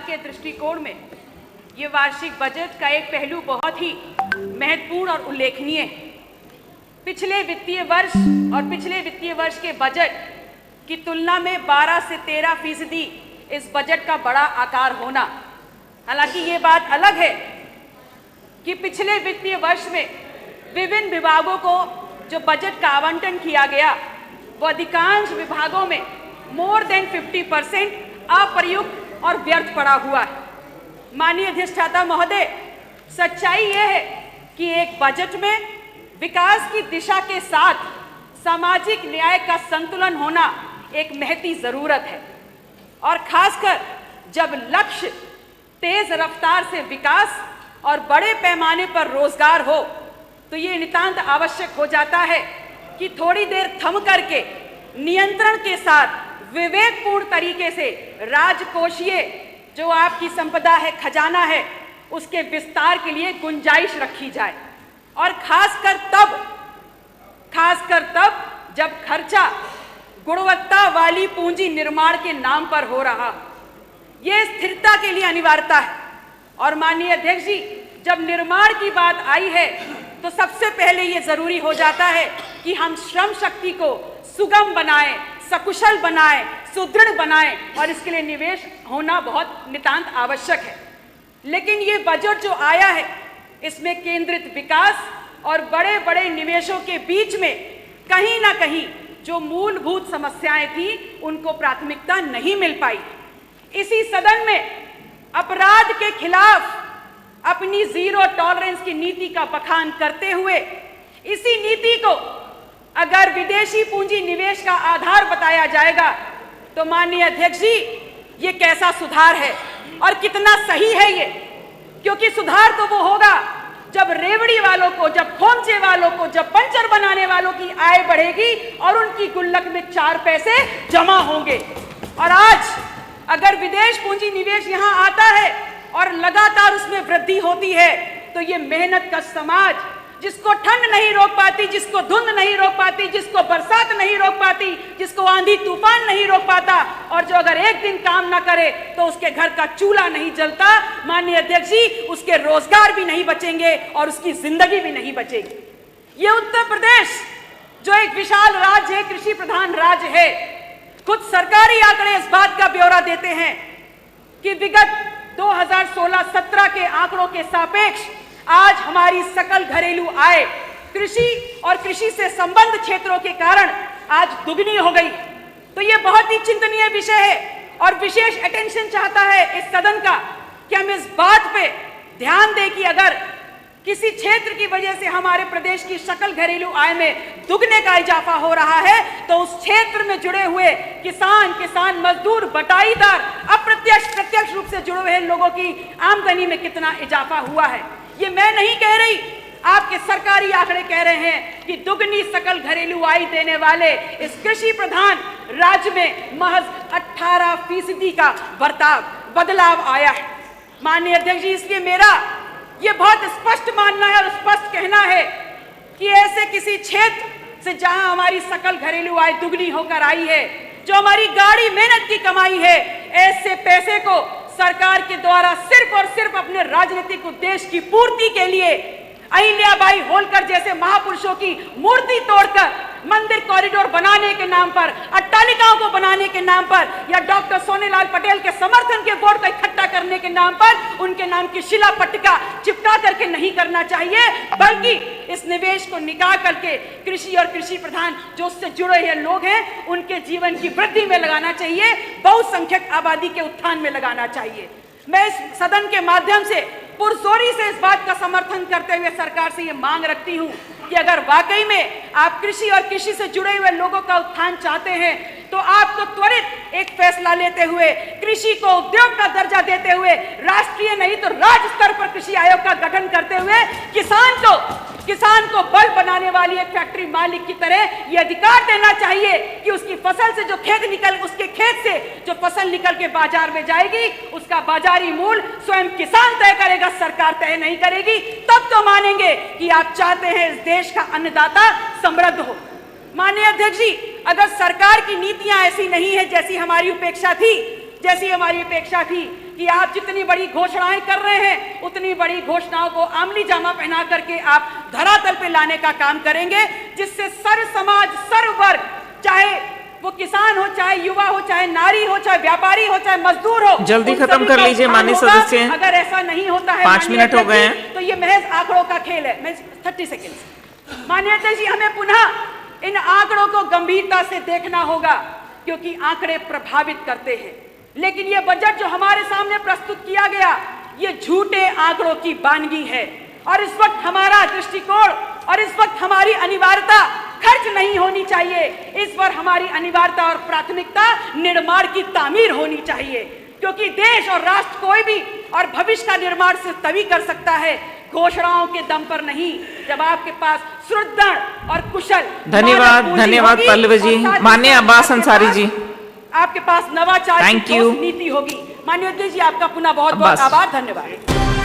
के दृष्टिकोण में ये वार्षिक बजट का एक पहलू बहुत ही महत्वपूर्ण और उल्लेखनीय है। पिछले वित्तीय वर्ष और पिछले वित्तीय वर्ष के बजट की तुलना में 12 से 13% इस बजट का बड़ा आकार होना। हालांकि ये बात अलग है कि पिछले वित्तीय वर्ष में विभिन्न विभागों को जो बजट का आवंटन किया गया वो अधिकांश विभागों में मोर देन 50% अप्रयुक्त और व्यर्थ पड़ा हुआ है। माननीय अधिष्ठाता महोदय, सच्चाई यह है कि एक बजट में विकास की दिशा के साथ सामाजिक न्याय का संतुलन होना एक महती जरूरत है, और खासकर जब लक्ष्य तेज रफ्तार से विकास और बड़े पैमाने पर रोजगार हो तो ये नितांत आवश्यक हो जाता है कि थोड़ी देर थम करके नियंत्रण के साथ विवेकपूर्ण तरीके से राजकोषीय जो आपकी संपदा है, खजाना है, उसके विस्तार के लिए गुंजाइश रखी जाए। और खासकर तब जब खर्चा गुणवत्ता वाली पूंजी निर्माण के नाम पर हो रहा, यह स्थिरता के लिए अनिवार्यता है। और माननीय अध्यक्ष जी, जब निर्माण की बात आई है तो सबसे पहले ये जरूरी हो जाता है कि हम श्रम शक्ति को सुगम बनाएं, सकुशल बनाएं, सुदृढ़ बनाएं, और इसके लिए निवेश होना बहुत नितांत आवश्यक है। लेकिन ये बजट जो आया है इसमें केंद्रित विकास और बड़े बड़े निवेशों के बीच में कहीं ना कहीं जो मूलभूत समस्याएं थी उनको प्राथमिकता नहीं मिल पाई। इसी सदन में अपराध के खिलाफ अपनी जीरो टॉलरेंस की नीति का बखान करते हुए इसी नीति को अगर विदेशी पूंजी निवेश का आधार बताया जाएगा तो माननीय अध्यक्ष जी, ये कैसा सुधार है और कितना सही है ये। क्योंकि सुधार तो वो होगा जब रेवड़ी वालों को, जब खोमचे वालों को, जब पंचर बनाने वालों की आय बढ़ेगी और उनकी गुल्लक में 4 पैसे जमा होंगे। और आज अगर विदेश पूंजी निवेश यहां आता है और लगातार उसमें वृद्धि होती है तो ये मेहनत का समाज, जिसको ठंड नहीं रोक पाती, जिसको धुंध नहीं रोक पाती, जिसको बरसात नहीं रोक पाती, जिसको आंधी तूफान नहीं रोक पाता, और जो अगर एक दिन काम ना करे तो उसके घर का चूल्हा नहीं जलता, माननीय अध्यक्ष जी, उसके रोजगार भी नहीं बचेंगे और उसकी जिंदगी भी नहीं बचेगी। ये उत्तर प्रदेश जो एक विशाल राज्य है, कृषि प्रधान राज्य है, खुद सरकारी आंकड़े इस बात का ब्यौरा देते हैं कि विगत 2016-17 के आंकड़ों के सापेक्ष आज हमारी सकल घरेलू आय कृषि और कृषि से संबद्ध क्षेत्रों के कारण आज दुगनी हो गई। तो ये बहुत ही चिंतनीय विषय है और विशेष अटेंशन चाहता है इस सदन का कि हम इस बात पे ध्यान दें कि अगर किसी क्षेत्र की वजह से हमारे प्रदेश की सकल घरेलू आय में दुगने का इजाफा हो रहा है तो उस क्षेत्र में जुड़े हुए किसान मजदूर, बटाईदार, अप्रत्यक्ष प्रत्यक्ष रूप से जुड़े हुए लोगों की आमदनी में कितना इजाफा हुआ है। ये मैं नहीं कह रही, आपके सरकारी आंकड़े कह रहे हैं कि दुगनी सकल घरेलू आय देने वाले इस कृषि प्रधान राज्य में महज 18% का बदलाव आया है। माननीय अध्यक्ष जी, इसलिए मेरा ये बहुत स्पष्ट मानना है और स्पष्ट कहना है कि ऐसे किसी क्षेत्र से जहां हमारी सकल घरेलू आय दुगनी होकर आई है, जो हमारी गाढ़ी मेहनत की कमाई है, ऐसे पैसे को सरकार के द्वारा सिर्फ और सिर्फ अपने राजनीतिक उद्देश्य की पूर्ति के लिए अहिल्याबाई होलकर जैसे महापुरुषों की मूर्ति तोड़कर मंदिर कॉरिडोर बनाने के नाम पर, अट्टालिकाओं को बनाने के नाम पर, या डॉक्टर सोनेलाल पटेल के समर्थन के वोट को इकट्ठा करने के नाम पर उनके नाम की शिला पट्टिका चिपका करके नहीं करना चाहिए, बल्कि इस निवेश को निकाल करके कृषि और कृषि प्रधान जो उससे जुड़े हुए लोग हैं उनके जीवन की वृद्धि में लगाना चाहिए, बहुसंख्यक आबादी के उत्थान में लगाना चाहिए। मैं इस सदन के माध्यम से पुरजोरी से इस बात का समर्थन करते हुए सरकार से ये मांग रखती हूं कि अगर वाकई में आप कृषि और कृषि से जुड़े हुए लोगों का उत्थान चाहते हैं तो आपको त्वरित एक फैसला लेते हुए कृषि को उद्योग का दर्जा देते हुए राष्ट्रीय नहीं तो राज्य स्तर पर कृषि आयोग का गठन करते हुए किसान को बल बनाने वाली एक फैक्ट्री मालिक की तरह ये अधिकार देना चाहिए कि उसकी फसल से जो उसके खेत से जो फसल निकल के बाजार में जाएगी उसका बाजारी मूल्य स्वयं किसान तय करेगा, सरकार तय नहीं करेगी। तब तो मानेंगे कि आप चाहते हैं इस देश का अन्नदाता समृद्ध हो। माननीय अध्यक्ष जी, अगर सरकार की नीतियां ऐसी नहीं है जैसी हमारी अपेक्षा थी कि आप जितनी बड़ी घोषणाएं कर रहे हैं उतनी बड़ी घोषणाओं को आमली जामा पहना करके आप धरातल पे लाने का काम करेंगे, जिससे सर्व समाज, सर्व वर्ग, चाहे वो किसान हो, चाहे युवा हो, चाहे नारी हो, चाहे व्यापारी हो, चाहे मजदूर हो, जल्दी खत्म कर लीजिए माननीय सदस्य। अगर ऐसा नहीं होता है 5 मिनट हो गए हैं तो ये महज आंकड़ों का खेल है। 30 सेकेंड। माननीय अध्यक्ष जी, हमें पुनः इन आंकड़ों को गंभीरता से देखना होगा, क्योंकि आंकड़े प्रभावित करते हैं। लेकिन ये बजट जो हमारे सामने प्रस्तुत किया गया, ये झूठे आंकड़ों की वानगी है। और इस वक्त हमारा दृष्टिकोण और इस वक्त हमारी अनिवार्यता खर्च नहीं होनी चाहिए। इस पर हमारी अनिवार्यता और प्राथमिकता निर्माण की तामीर होनी चाहिए, क्योंकि देश और राष्ट्र कोई भी और भविष्य का निर्माण सिर्फ तभी कर सकता है घोषणाओं के दम पर नहीं, जब आपके पास सुदृढ़ और कुशल। धन्यवाद पल्लवी जी। माननीय अब्बास अंसारी जी, आपके पास नवाचार की थैंक यू नीति होगी। माननीय अध्यक्ष जी, आपका पुनः बहुत बहुत आभार, धन्यवाद।